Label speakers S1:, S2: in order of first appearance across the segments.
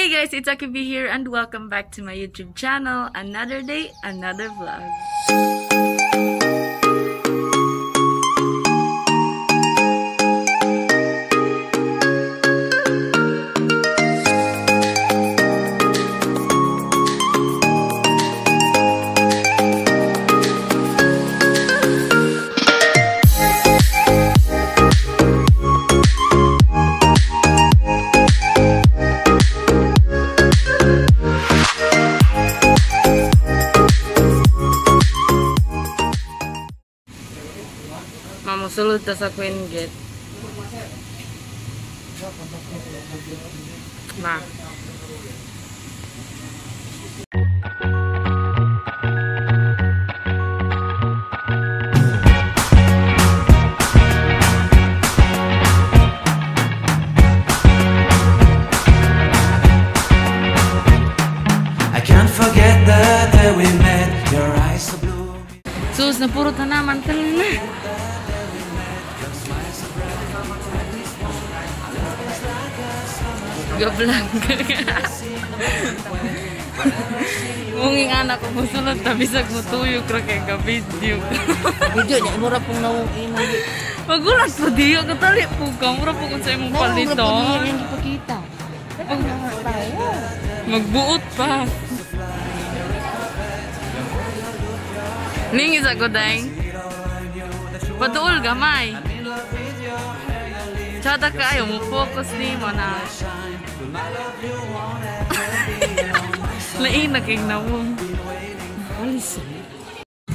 S1: Hey guys, it's SakiV here and welcome back to my YouTube channel. Another day, another vlog. Mamusulod ta sa Queen Gate. Ma.
S2: I can't forget the day we met. Your eyes so blue.
S1: Sus, na puro tanaman ka lang na. Gablang. Munging anak ko musulod ta bisag mo tuyok ra kay ka video.
S3: Video niya mura pong nawong imo.
S1: Magulat po diyo katali po ka mura po kun sa imong palito.
S3: Hindi pa kita.
S1: Magbuot pa. Lingi sa goday. Patuol gamay. Tsada ka ayaw mo focus ni mo na. Lain na kayong nawong. Alis.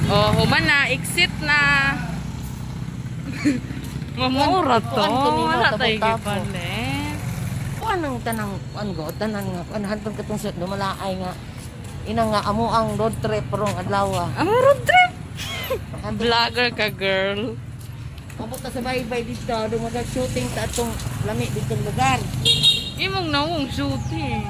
S1: Oh, human na. Exit na. Mamura to. Wala tayo gipalit.
S3: Anong tanang tanan nga anahan pag katong sa dumalaay nga ina nga amo ang road trip rong adlaw.
S1: Amo road trip. Vlogger ka girl.
S3: Abot ta sa baybay dito dumadag shooting ta atong lami ditong lugar.
S1: Imong nawong shooting.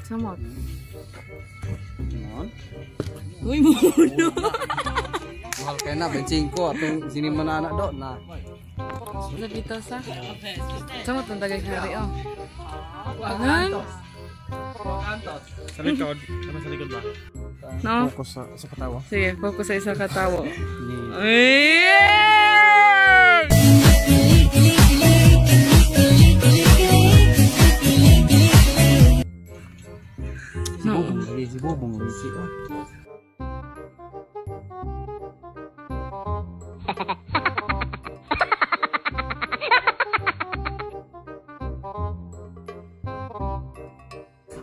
S1: Samot. Uy, muno.
S4: Mahal kayo na, bensin ko. Atong sini mana anak do na.
S1: Sudah dito sa. Samot ang tagay-hari oh. Agan?
S5: Sa likod? Ano sa likod ba?
S1: No?
S5: Focus sa katawa.
S1: Sige, focus sa isa katawa.
S4: Si Bobong, si ko.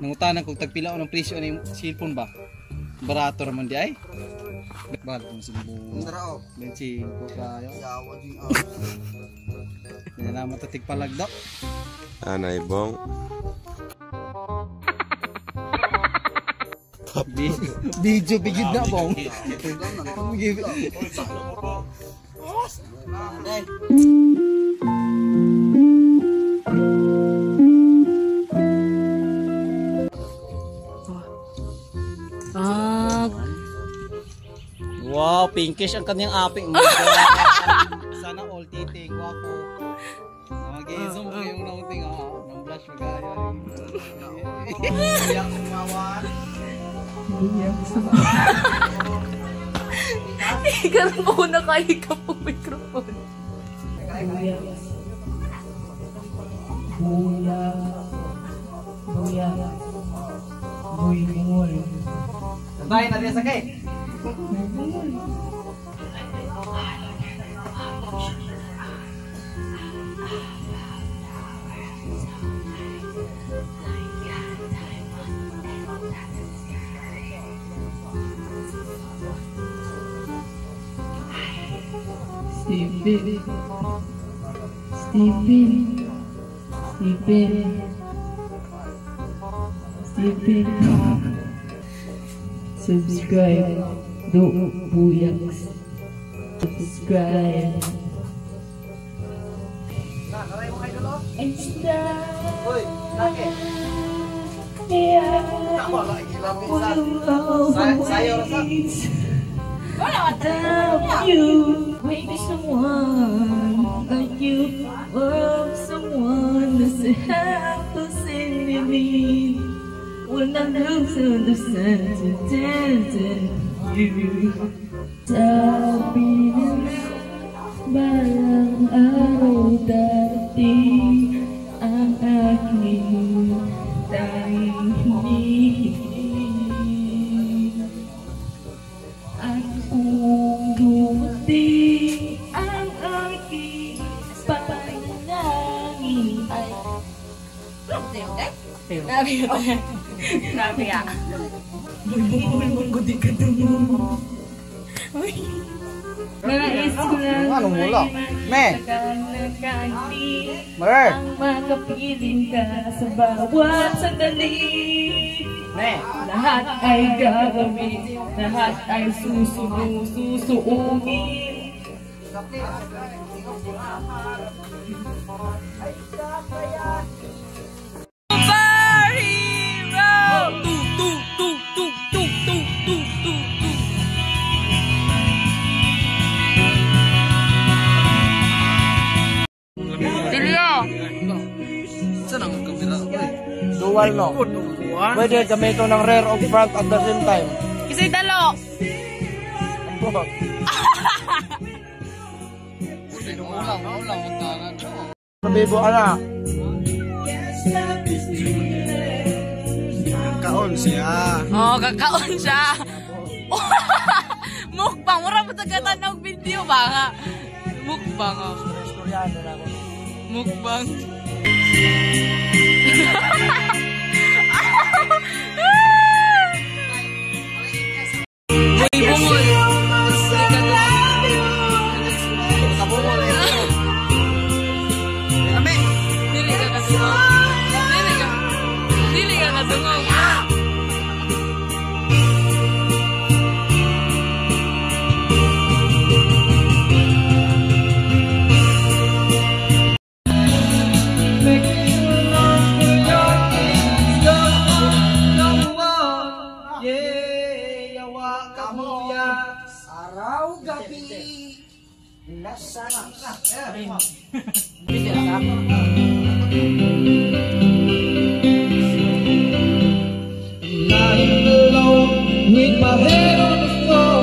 S4: Nangutanan kung tagpila o ng presyo ng cellphone ba? Barato naman di ay? Bahal kong simbong. Bensin ko kayo. Hindi na matatig palagdo.
S6: Anay bong.
S4: Video bigid na bong. Wow, pinkish ang kanyang aping. Sana all titing wako. Mag-i-zoom ko yung naunting ng blush magaya. Iyak umawan.
S1: Ikaw muna kayo ka po microphone.
S4: Sabay na din Saki.
S3: Stephen. Subscribe. Do buyaks. Subscribe. And stop.
S4: Hoy, Saki.
S3: Yeah.
S4: Sayo rasa.
S3: Without you, maybe someone like you, or someone doesn't have to send me. When I lose the sentence, you sabi balang araw dati ang aking tanging hinihiling. At kung dumating ang aking panalangin ay Grabe ka. Bulbong di ka dungo. Nais ko lang
S4: Anong wala? Me!
S3: Mer! Ang makapiling ka sa bawat sandali.
S4: Me!
S3: Lahat ay gagawin, lahat ay susuungin.
S5: Dual no. Pwede gamitin ng rear o front at the same time.
S1: Kisa'y dalo.
S5: Nabibo ana.
S4: Kaon siya.
S1: Oh, kakaon siya. Mukbang. Mura mo sa katanog video ba nga? Mukbang.
S5: Istoryado na ako.
S1: Mukbang. Uy, bungol. Dili ka kasungog. Dili ka kasungog.
S2: Lying alone with my head on the floor,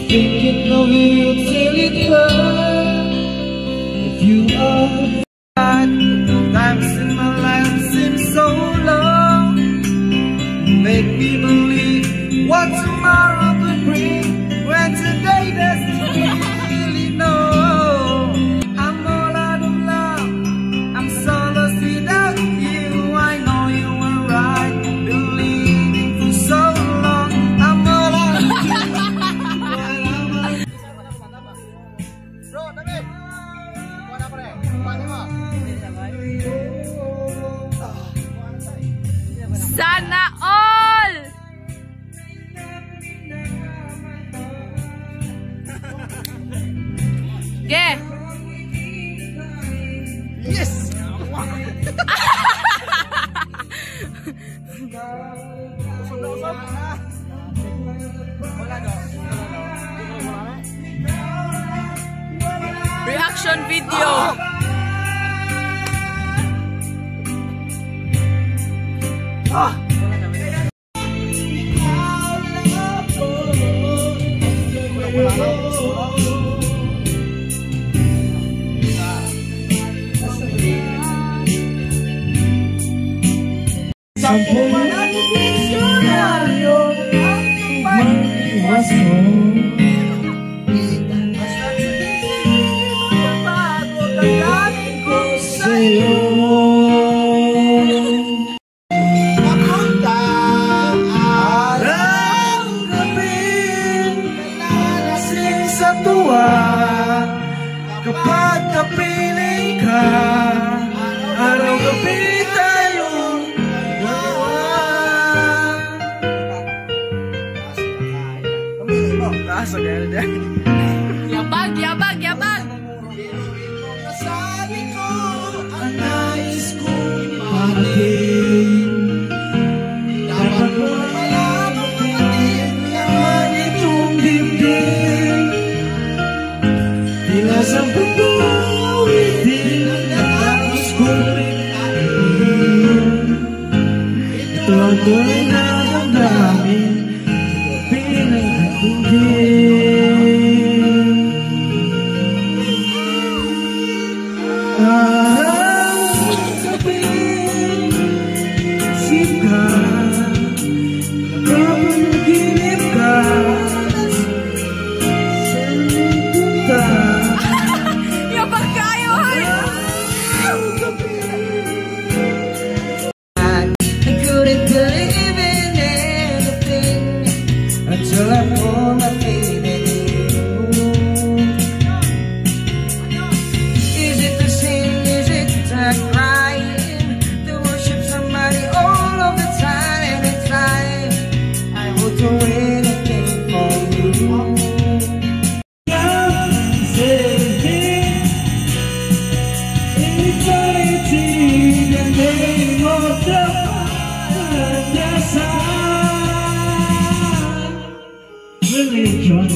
S2: thinking of you till it hurts. If you are times in my life seem so long, make me believe what tomorrow could bring when today doesn't really know. I'm all out of love, I'm so lost without you. I know you were right, believing for so long. I'm all out of
S1: Sana all! Yeah.
S4: Yes!
S1: Reaction video.
S2: Kapag kapiling ka, araw-gabi tayong dalawa.
S5: Taas agad yan.
S1: Yabag, yabag, yabag.
S2: Sabi ko, ang nais kong ipatin. Dapat mo malaman natin naman itong dibdib. ako'y nadamdamin pinag-atingin. Araw sabihin, isip ka, napapanaginip ka, saan punta?
S1: Yabang kayo, hay!
S2: I couldn't believe in anything until I put my faith in you. Is it the sin? Is it that crying to worship somebody all of the time and time? I would do anything for you. Eternity, the name of the religion.